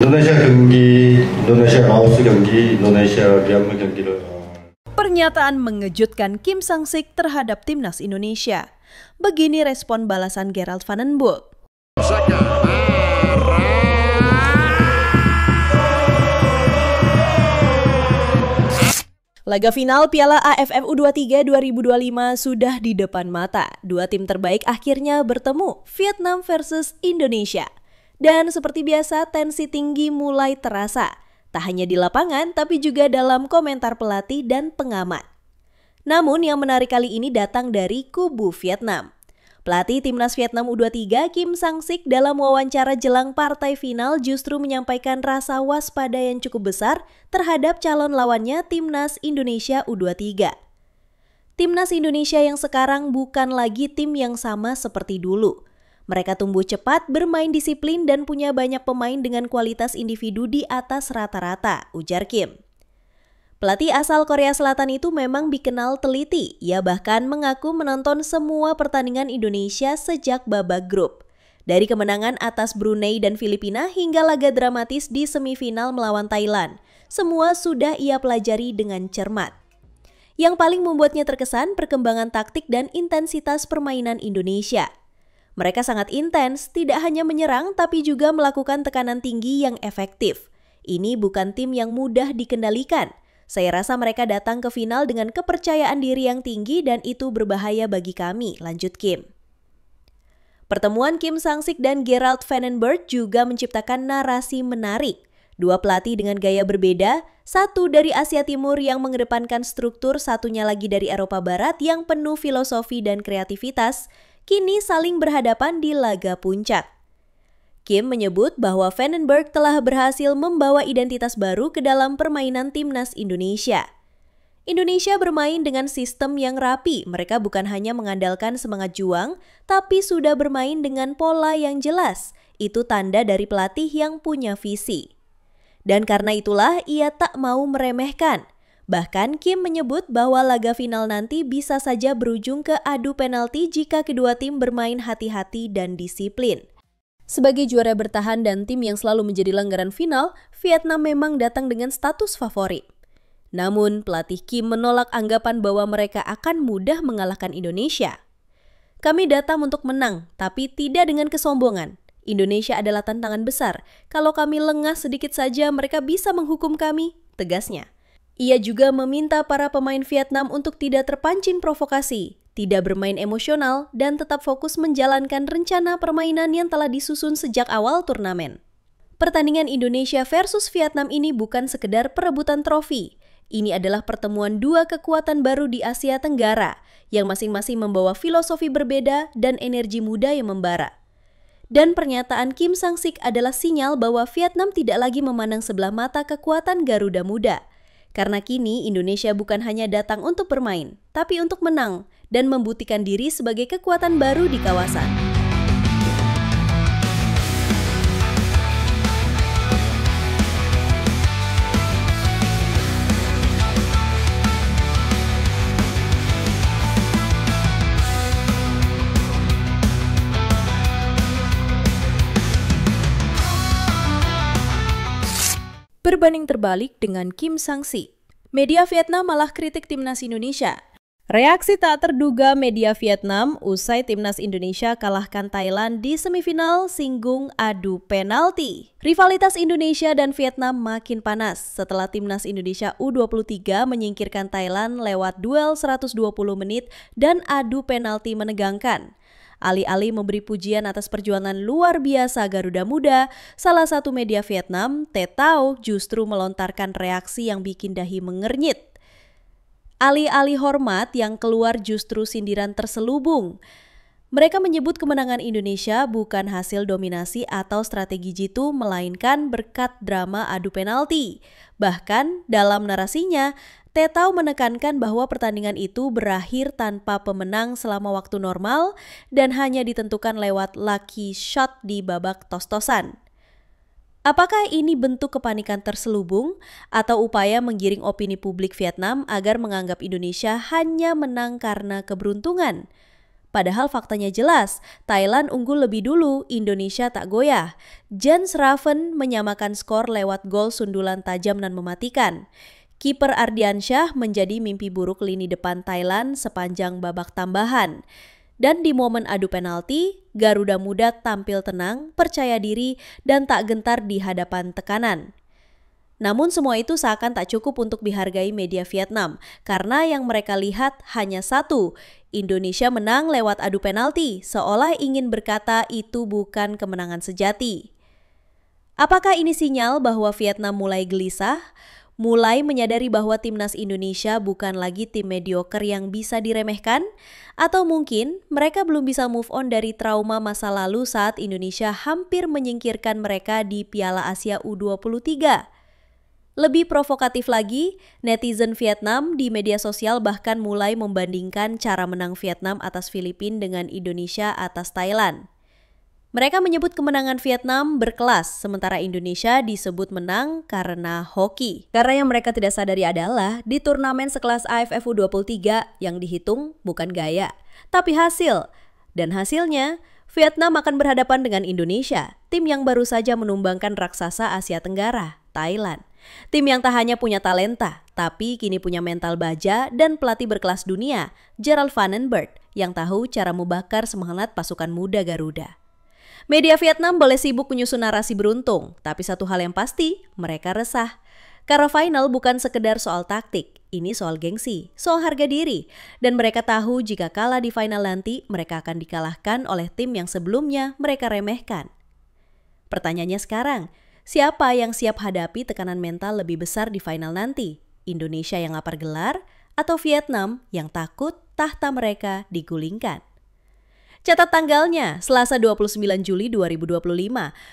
인도네시아 경기, 인도네시아 라오스 경기, 인도네시아 미얀마 경기를 Pernyataan mengejutkan Kim Sang-sik terhadap timnas Indonesia. Begini respon balasan Gerald Van den Boeck. Laga final Piala AFF U23 2025 sudah di depan mata. Dua tim terbaik akhirnya bertemu, Vietnam versus Indonesia. Dan seperti biasa, tensi tinggi mulai terasa. Tak hanya di lapangan, tapi juga dalam komentar pelatih dan pengamat. Namun yang menarik kali ini datang dari kubu Vietnam. Pelatih timnas Vietnam U23 Kim Sang-sik dalam wawancara jelang partai final justru menyampaikan rasa waspada yang cukup besar terhadap calon lawannya timnas Indonesia U23. Timnas Indonesia yang sekarang bukan lagi tim yang sama seperti dulu. Mereka tumbuh cepat, bermain disiplin, dan punya banyak pemain dengan kualitas individu di atas rata-rata, ujar Kim. Pelatih asal Korea Selatan itu memang dikenal teliti. Ia bahkan mengaku menonton semua pertandingan Indonesia sejak babak grup. Dari kemenangan atas Brunei dan Filipina hingga laga dramatis di semifinal melawan Thailand, semua sudah ia pelajari dengan cermat. Yang paling membuatnya terkesan perkembangan taktik dan intensitas permainan Indonesia. Mereka sangat intens, tidak hanya menyerang tapi juga melakukan tekanan tinggi yang efektif. Ini bukan tim yang mudah dikendalikan. Saya rasa mereka datang ke final dengan kepercayaan diri yang tinggi dan itu berbahaya bagi kami, lanjut Kim. Pertemuan Kim Sang-sik dan Gerald Van den Boeck juga menciptakan narasi menarik. Dua pelatih dengan gaya berbeda, satu dari Asia Timur yang mengedepankan struktur, satunya lagi dari Eropa Barat yang penuh filosofi dan kreativitas, kini saling berhadapan di laga puncak. Kim menyebut bahwa Van den Boeck telah berhasil membawa identitas baru ke dalam permainan timnas Indonesia. Indonesia bermain dengan sistem yang rapi, mereka bukan hanya mengandalkan semangat juang, tapi sudah bermain dengan pola yang jelas. Itu tanda dari pelatih yang punya visi. Dan karena itulah ia tak mau meremehkan. Bahkan Kim menyebut bahwa laga final nanti bisa saja berujung ke adu penalti jika kedua tim bermain hati-hati dan disiplin. Sebagai juara bertahan dan tim yang selalu menjadi langganan final, Vietnam memang datang dengan status favorit. Namun pelatih Kim menolak anggapan bahwa mereka akan mudah mengalahkan Indonesia. Kami datang untuk menang, tapi tidak dengan kesombongan. Indonesia adalah tantangan besar. Kalau kami lengah sedikit saja mereka bisa menghukum kami, tegasnya. Ia juga meminta para pemain Vietnam untuk tidak terpancing provokasi, tidak bermain emosional, dan tetap fokus menjalankan rencana permainan yang telah disusun sejak awal turnamen. Pertandingan Indonesia versus Vietnam ini bukan sekedar perebutan trofi. Ini adalah pertemuan dua kekuatan baru di Asia Tenggara, yang masing-masing membawa filosofi berbeda dan energi muda yang membara. Dan pernyataan Kim Sang-sik adalah sinyal bahwa Vietnam tidak lagi memandang sebelah mata kekuatan Garuda Muda. Karena kini Indonesia bukan hanya datang untuk bermain, tapi untuk menang dan membuktikan diri sebagai kekuatan baru di kawasan. Berbanding terbalik dengan Kim Sang-sik. Media Vietnam malah kritik timnas Indonesia. Reaksi tak terduga media Vietnam usai timnas Indonesia kalahkan Thailand di semifinal singgung adu penalti. Rivalitas Indonesia dan Vietnam makin panas setelah timnas Indonesia U23 menyingkirkan Thailand lewat duel 120 menit dan adu penalti menegangkan. Alih-alih memberi pujian atas perjuangan luar biasa Garuda Muda, salah satu media Vietnam, Te Tao, justru melontarkan reaksi yang bikin dahi mengernyit. Alih-alih hormat yang keluar justru sindiran terselubung. Mereka menyebut kemenangan Indonesia bukan hasil dominasi atau strategi jitu, melainkan berkat drama adu penalti. Bahkan dalam narasinya, Te Tao menekankan bahwa pertandingan itu berakhir tanpa pemenang selama waktu normal dan hanya ditentukan lewat lucky shot di babak tos-tosan. Apakah ini bentuk kepanikan terselubung atau upaya menggiring opini publik Vietnam agar menganggap Indonesia hanya menang karena keberuntungan? Padahal faktanya jelas, Thailand unggul lebih dulu, Indonesia tak goyah. Jan Schraven menyamakan skor lewat gol sundulan tajam dan mematikan. Kiper Ardiansyah menjadi mimpi buruk lini depan Thailand sepanjang babak tambahan. Dan di momen adu penalti, Garuda Muda tampil tenang, percaya diri, dan tak gentar di hadapan tekanan. Namun semua itu seakan tak cukup untuk dihargai media Vietnam, karena yang mereka lihat hanya satu, Indonesia menang lewat adu penalti, seolah ingin berkata itu bukan kemenangan sejati. Apakah ini sinyal bahwa Vietnam mulai gelisah? Mulai menyadari bahwa timnas Indonesia bukan lagi tim mediocre yang bisa diremehkan? Atau mungkin mereka belum bisa move on dari trauma masa lalu saat Indonesia hampir menyingkirkan mereka di Piala Asia U23? Lebih provokatif lagi, netizen Vietnam di media sosial bahkan mulai membandingkan cara menang Vietnam atas Filipina dengan Indonesia atas Thailand. Mereka menyebut kemenangan Vietnam berkelas, sementara Indonesia disebut menang karena hoki. Karena yang mereka tidak sadari adalah di turnamen sekelas AFF U23 yang dihitung bukan gaya, tapi hasil. Dan hasilnya, Vietnam akan berhadapan dengan Indonesia, tim yang baru saja menumbangkan raksasa Asia Tenggara, Thailand. Tim yang tak hanya punya talenta, tapi kini punya mental baja dan pelatih berkelas dunia, Gerald Van den Berg, yang tahu cara membakar semangat pasukan muda Garuda. Media Vietnam boleh sibuk menyusun narasi beruntung, tapi satu hal yang pasti, mereka resah. Karena final bukan sekedar soal taktik, ini soal gengsi, soal harga diri. Dan mereka tahu jika kalah di final nanti, mereka akan dikalahkan oleh tim yang sebelumnya mereka remehkan. Pertanyaannya sekarang, siapa yang siap hadapi tekanan mental lebih besar di final nanti? Indonesia yang lapar gelar atau Vietnam yang takut tahta mereka digulingkan? Catat tanggalnya, Selasa 29 Juli 2025,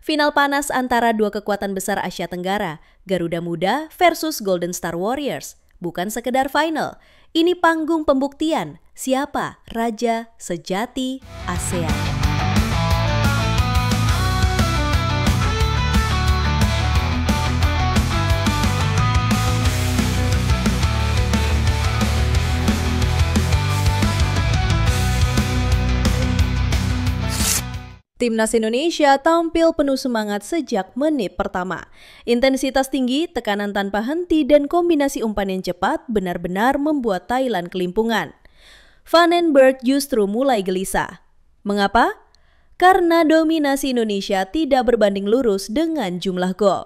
final panas antara dua kekuatan besar Asia Tenggara, Garuda Muda versus Golden Star Warriors. Bukan sekedar final, ini panggung pembuktian siapa raja sejati ASEAN. Timnas Indonesia tampil penuh semangat sejak menit pertama. Intensitas tinggi, tekanan tanpa henti, dan kombinasi umpan yang cepat benar-benar membuat Thailand kelimpungan. Van den Berg justru mulai gelisah. Mengapa? Karena dominasi Indonesia tidak berbanding lurus dengan jumlah gol.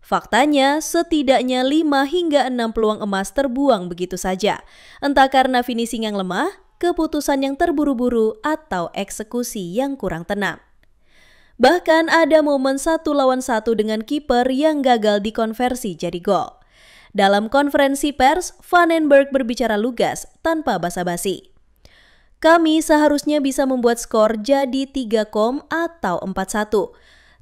Faktanya, setidaknya 5 hingga 6 peluang emas terbuang begitu saja. Entah karena finishing yang lemah, keputusan yang terburu-buru, atau eksekusi yang kurang tenang. Bahkan ada momen 1 lawan 1 dengan kiper yang gagal dikonversi jadi gol. Dalam konferensi pers, Van den Berg berbicara lugas tanpa basa-basi. Kami seharusnya bisa membuat skor jadi 3-0 atau 4-1.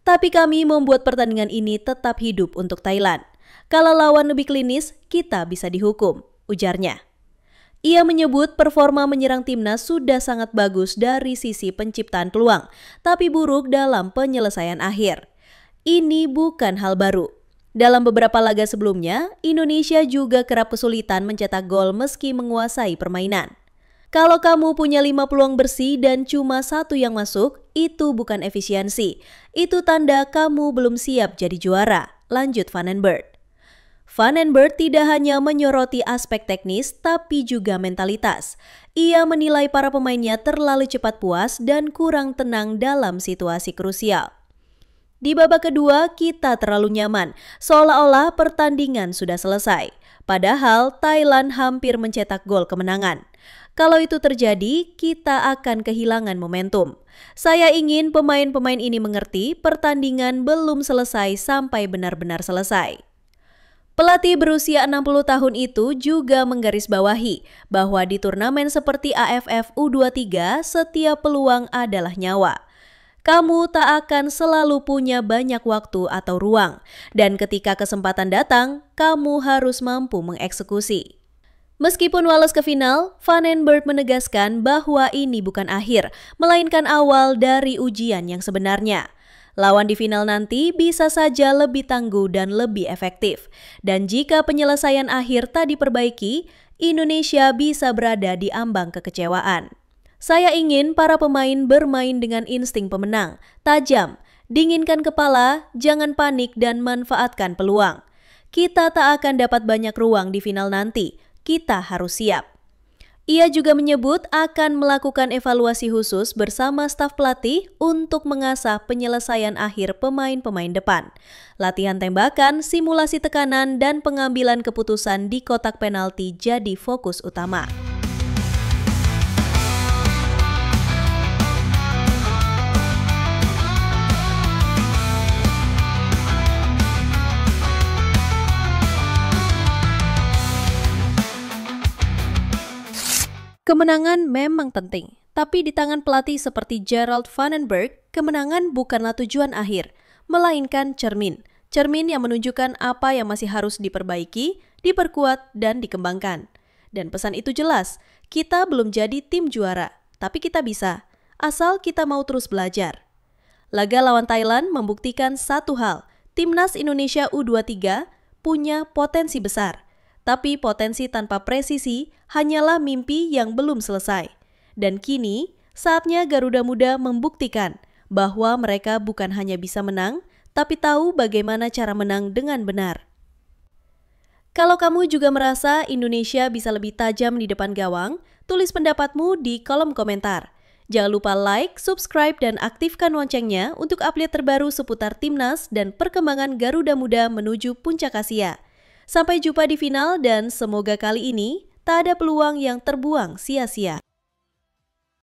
Tapi kami membuat pertandingan ini tetap hidup untuk Thailand. Kalau lawan lebih klinis, kita bisa dihukum, ujarnya. Ia menyebut performa menyerang timnas sudah sangat bagus dari sisi penciptaan peluang, tapi buruk dalam penyelesaian akhir. Ini bukan hal baru. Dalam beberapa laga sebelumnya, Indonesia juga kerap kesulitan mencetak gol meski menguasai permainan. Kalau kamu punya 5 peluang bersih dan cuma 1 yang masuk, itu bukan efisiensi. Itu tanda kamu belum siap jadi juara, lanjut Van den Berg. Van den Berg tidak hanya menyoroti aspek teknis, tapi juga mentalitas. Ia menilai para pemainnya terlalu cepat puas dan kurang tenang dalam situasi krusial. Di babak kedua, kita terlalu nyaman, seolah-olah pertandingan sudah selesai. Padahal Thailand hampir mencetak gol kemenangan. Kalau itu terjadi, kita akan kehilangan momentum. Saya ingin pemain-pemain ini mengerti pertandingan belum selesai sampai benar-benar selesai. Pelatih berusia 60 tahun itu juga menggarisbawahi bahwa di turnamen seperti AFF U23 setiap peluang adalah nyawa. Kamu tak akan selalu punya banyak waktu atau ruang, dan ketika kesempatan datang, kamu harus mampu mengeksekusi. Meskipun lolos ke final, Van den Berg menegaskan bahwa ini bukan akhir, melainkan awal dari ujian yang sebenarnya. Lawan di final nanti bisa saja lebih tangguh dan lebih efektif. Dan jika penyelesaian akhir tak diperbaiki, Indonesia bisa berada di ambang kekecewaan. Saya ingin para pemain bermain dengan insting pemenang, tajam, dinginkan kepala, jangan panik dan manfaatkan peluang. Kita tak akan dapat banyak ruang di final nanti, kita harus siap. Ia juga menyebut akan melakukan evaluasi khusus bersama staf pelatih untuk mengasah penyelesaian akhir pemain-pemain depan. Latihan tembakan, simulasi tekanan, dan pengambilan keputusan di kotak penalti jadi fokus utama. Kemenangan memang penting, tapi di tangan pelatih seperti Gerald Vandenberg, kemenangan bukanlah tujuan akhir, melainkan cermin. Cermin yang menunjukkan apa yang masih harus diperbaiki, diperkuat, dan dikembangkan. Dan pesan itu jelas, kita belum jadi tim juara, tapi kita bisa, asal kita mau terus belajar. Laga lawan Thailand membuktikan satu hal, Timnas Indonesia U23 punya potensi besar. Tapi potensi tanpa presisi hanyalah mimpi yang belum selesai. Dan kini, saatnya Garuda Muda membuktikan bahwa mereka bukan hanya bisa menang, tapi tahu bagaimana cara menang dengan benar. Kalau kamu juga merasa Indonesia bisa lebih tajam di depan gawang, tulis pendapatmu di kolom komentar. Jangan lupa like, subscribe, dan aktifkan loncengnya untuk update terbaru seputar Timnas dan perkembangan Garuda Muda menuju Puncak Asia. Sampai jumpa di final dan semoga kali ini tak ada peluang yang terbuang sia-sia.